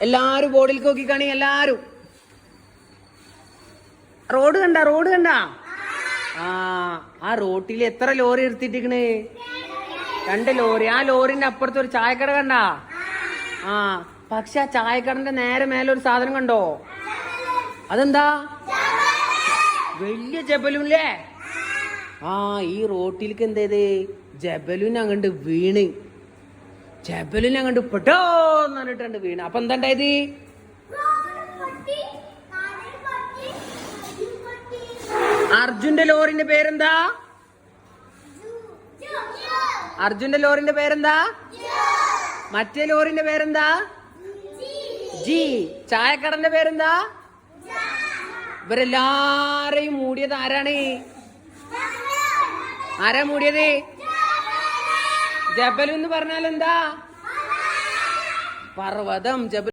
എല്ലാരും ബോർഡിൽ നോക്കിക്കാണി എല്ലാരും. റോഡ് കണ്ട ആ റോട്ടിൽ എത്ര ലോറി നിർത്തിയിട്ടിക്കണ്? 2 ലോറി. ആ ലോറിന്റെ അപ്പുറത്ത് ഒരു ചായക്കട കണ്ട? ആ പക്ഷെ ആ ചായക്കടന്റെ നേരെ മേലെ ഒരു സാധനം കണ്ടോ? അതെന്താ? വലിയ ജബലുല്ലേ? ആ ഈ റോട്ടിലേക്ക് എന്തേത് ജബലുനെ അങ്ങണ്ട് വീണ്. ജബലുനെ അങ്ങണ്ട് പെട്ടോന്ന് പറഞ്ഞിട്ടുണ്ട് വീണ്. അപ്പൊ എന്താ ഉണ്ടായത്? അർജുന്റെ ലോറിന്റെ പേരെന്താ? അർജുന്റെ ലോറിന്റെ പേരെന്താ? മറ്റേ ലോറിന്റെ പേരെന്താ? ജി. ചായക്കടന്റെ പേരെന്താ? ഇവരെല്ലാരെയും മൂടിയത് ആരാണ്? ആരാ മൂടിയത്? ജബലു എന്ന് പറഞ്ഞാൽ എന്താ? പർവ്വതം. ജബൽ